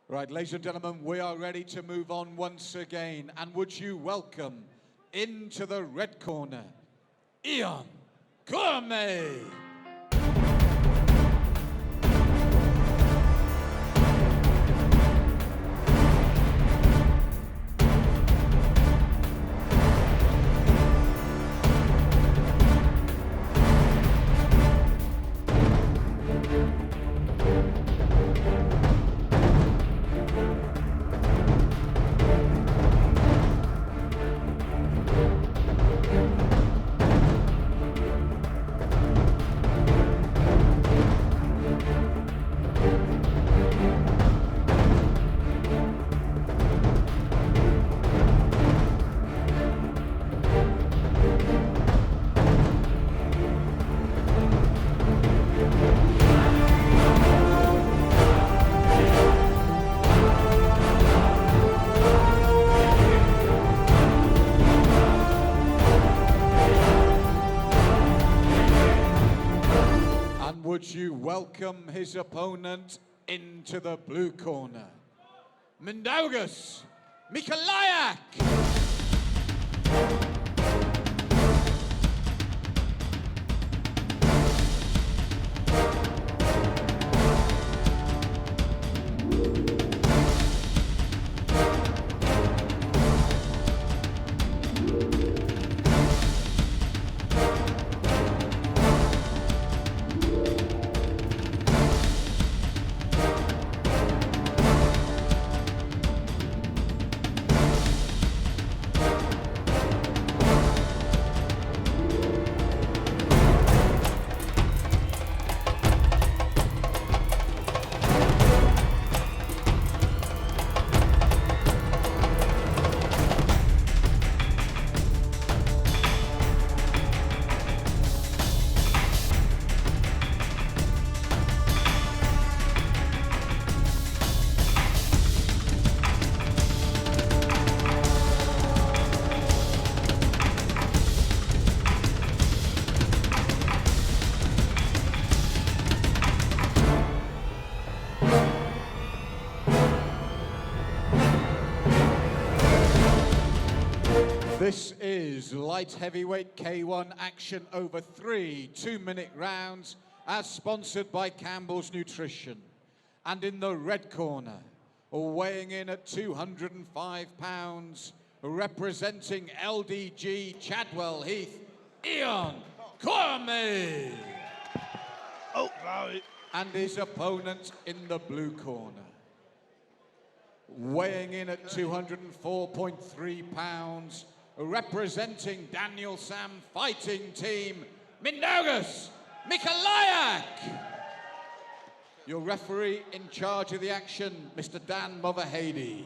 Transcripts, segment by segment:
Right, ladies and gentlemen, we are ready to move on once again. And would you welcome into the red corner, Ian Curmei. Would you welcome his opponent into the blue corner, Mindaugus, Mikaliak. This is light heavyweight K1 action over 3 2-minute rounds as sponsored by Campbell's Nutrition. And in the red corner, weighing in at 205 pounds, representing LDG Chadwell Heath, Ian Curmei. Oh, wow. And his opponent in the blue corner, weighing in at 204.3 pounds, representing Daniel Sam Fighting Team, Mindaugus, Mikaliak. Your referee in charge of the action, Mr. Dan Motherhady.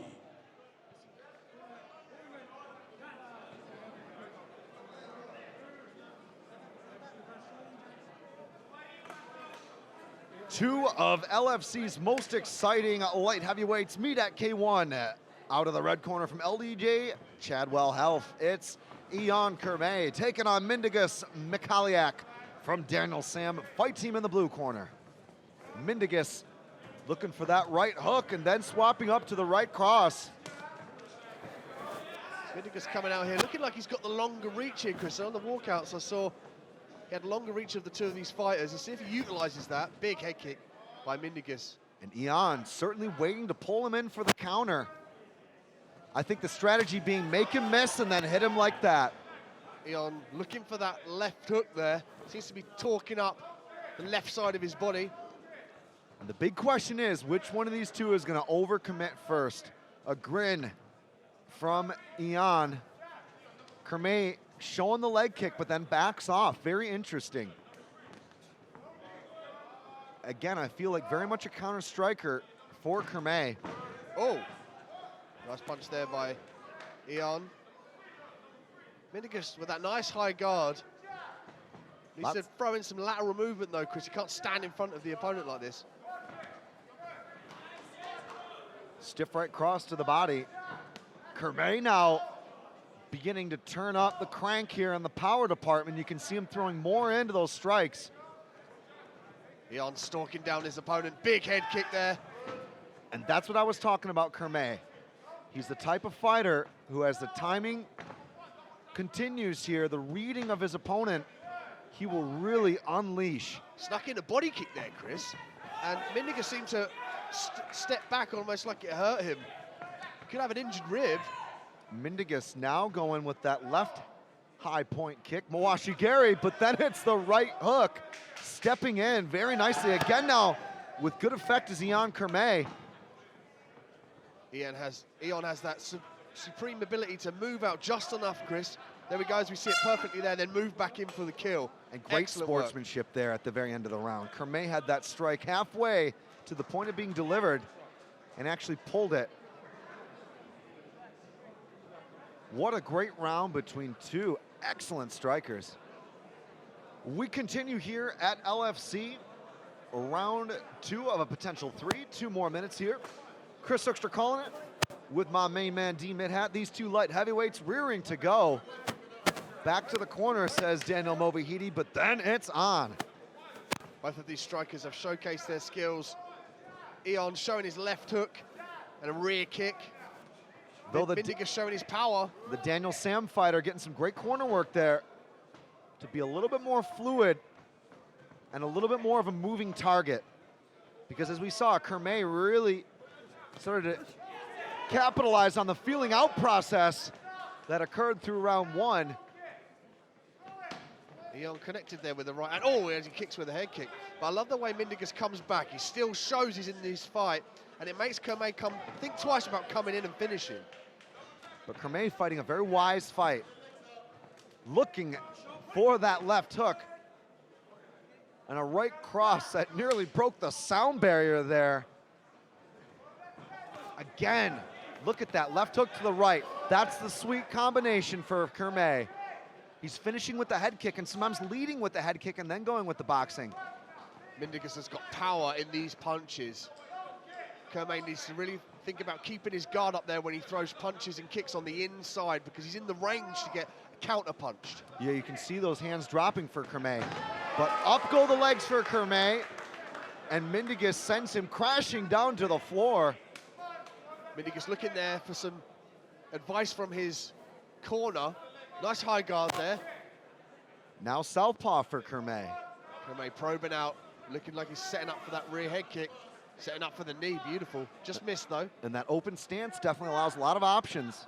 Two of LFC's most exciting light heavyweights meet at K1. Out of the red corner from LDJ, Chadwell Health, it's Ian Curmei taking on Mindaugus Mikaliak from Daniel Sam Fight Team in the blue corner. Mindaugus looking for that right hook and then swapping up to the right cross. Mindaugus coming out here looking like he's got the longer reach here, Chris. On the walkouts I saw he had longer reach of the two of these fighters. Let's see if he utilizes that. Big head kick by Mindaugus. And Ian certainly waiting to pull him in for the counter. I think the strategy being make him miss and then hit him like that. Ian looking for that left hook there. Seems to be torquing up the left side of his body. And the big question is, which one of these two is going to overcommit first? A grin from Ian. Curmei showing the leg kick, but then backs off. Very interesting. Again, I feel like very much a counter striker for Curmei. Oh, nice punch there by Ian. Mindaugus with that nice high guard. Needs to throw in some lateral movement though, Chris. You can't stand in front of the opponent like this. Stiff right cross to the body. Curmei now beginning to turn up the crank here in the power department. You can see him throwing more into those strikes. Ian stalking down his opponent. Big head kick there. And that's what I was talking about, Curmei. He's the type of fighter who, as the timing continues here, the reading of his opponent, he will really unleash. Snuck in a body kick there, Chris. And Mindaugus seemed to step back almost like it hurt him. Could have an injured rib. Mindaugus now going with that left high point kick, Mawashigiri, but then it's the right hook. Stepping in very nicely again now with good effect is Ion Curmei. Ion has that supreme ability to move out just enough, Chris. There we go, as we see it perfectly there, then move back in for the kill. And great Excellent sportsmanship there at the very end of the round. Curmei had that strike halfway to the point of being delivered and actually pulled it. What a great round between two excellent strikers. We continue here at LFC, round 2 of a potential 3. 2 more minutes here. Chris Hoekstra calling it with my main man D Midhat. These two light heavyweights rearing to go. Back to the corner, says Daniel Movahidi, but then it's on. Both of these strikers have showcased their skills. Ion showing his left hook and a rear kick. Though Mindaugus showing his power. The Daniel Sam fighter getting some great corner work there to be a little bit more fluid and a little bit more of a moving target. Because as we saw, Curmei really started to capitalize on the feeling out process that occurred through round 1. Ion connected there with the right hand. Oh, as he kicks with a head kick. But I love the way Mindaugus comes back. He still shows he's in this fight, and it makes Curmei think twice about coming in and finishing. But Curmei fighting a very wise fight, looking for that left hook. And a right cross that nearly broke the sound barrier there. Again, look at that left hook to the right. That's the sweet combination for Curmei. He's finishing with the head kick and sometimes leading with the head kick and then going with the boxing. Mindaugus has got power in these punches. Curmei needs to really think about keeping his guard up there when he throws punches and kicks on the inside, because he's in the range to get counter-punched. Yeah, you can see those hands dropping for Curmei. But up go the legs for Curmei, and Mindaugus sends him crashing down to the floor. Mindaugus looking there for some advice from his corner. Nice high guard there. Now southpaw for Curmei. Curmei probing out, looking like he's setting up for that rear head kick. Setting up for the knee, beautiful. Just missed though. And that open stance definitely allows a lot of options.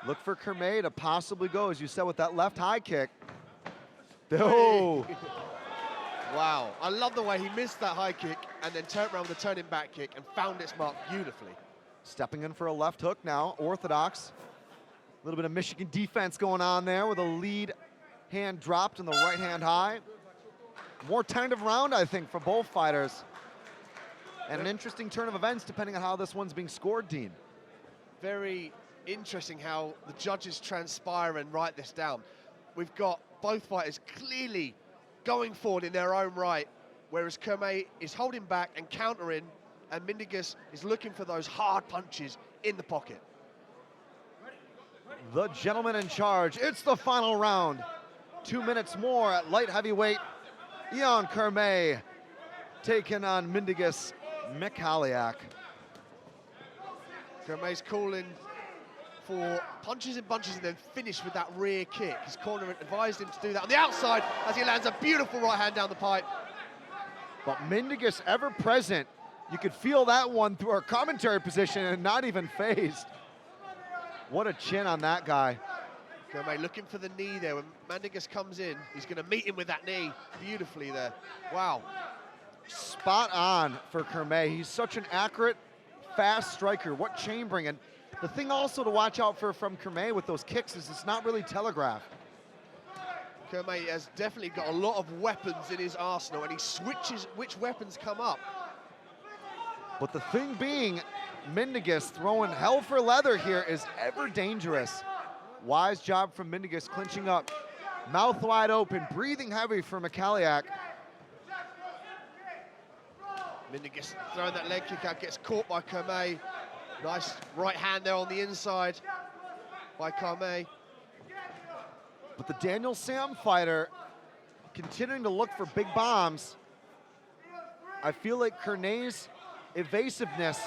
Look for Curmei to possibly go, as you said, with that left high kick. Oh! Wow, I love the way he missed that high kick and then turned around with a turning back kick and found its mark beautifully. Stepping in for a left hook now, orthodox. A little bit of Michigan defense going on there with a lead hand dropped and the right hand high. More tentative round, I think, for both fighters. And an interesting turn of events depending on how this one's being scored, Dean. Very interesting how the judges transpire and write this down. We've got both fighters clearly going forward in their own right, whereas Curmei is holding back and countering, and Mindaugus is looking for those hard punches in the pocket. The gentleman in charge, it's the final round. 2 minutes more at light heavyweight. Ion Curmei taking on Mindaugus Mikaliak. Curmei's calling for punches and bunches and then finish with that rear kick. His corner advised him to do that on the outside as he lands a beautiful right hand down the pipe. But Mindaugus ever present. You could feel that one through our commentary position and not even phased. What a chin on that guy. Curmei looking for the knee there. When Mindaugus comes in, he's going to meet him with that knee beautifully there. Wow. Spot on for Curmei. He's such an accurate, fast striker. What chambering. And the thing also to watch out for from Curmei with those kicks is it's not really telegraphed. Curmei has definitely got a lot of weapons in his arsenal, and he switches which weapons come up. But the thing being, Mindaugus throwing hell for leather here is ever dangerous. Wise job from Mindaugus clinching up. Mouth wide open, breathing heavy for Mikaliak. Mindaugus throwing that leg kick out, gets caught by Curmei. Nice right hand there on the inside by Curmei. But the Daniel Sam fighter continuing to look for big bombs. I feel like Curmei's evasiveness,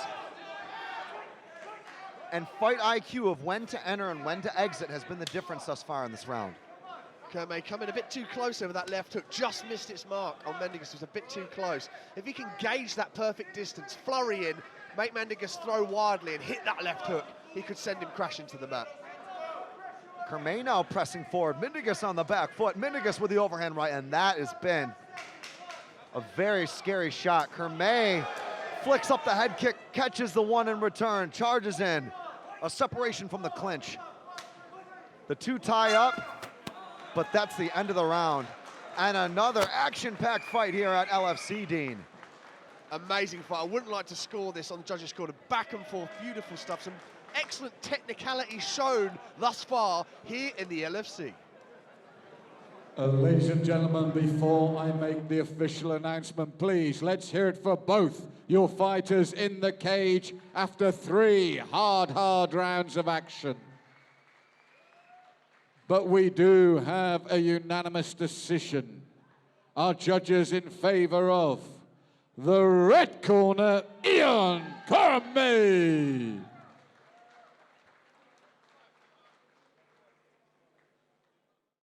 and fight IQ of when to enter and when to exit has been the difference thus far in this round. Curmei coming a bit too close there with that left hook, just missed its mark on Mindaugus. It was a bit too close. If he can gauge that perfect distance, flurry in, make Mindaugus throw wildly and hit that left hook, he could send him crashing to the mat. Curmei now pressing forward, Mindaugus on the back foot, Mindaugus with the overhand right, and that has been a very scary shot. Curmei flicks up the head kick, catches the one in return, charges in. A separation from the clinch. The two tie up, but that's the end of the round. And another action-packed fight here at LFC, Dean. Amazing fight. I wouldn't like to score this on the judges' score. Back and forth, beautiful stuff. Some excellent technicality shown thus far here in the LFC. Ladies and gentlemen, before I make the official announcement, please, let's hear it for both your fighters in the cage after 3 hard rounds of action. But we do have a unanimous decision. Our judges in favor of the red corner, Curmei.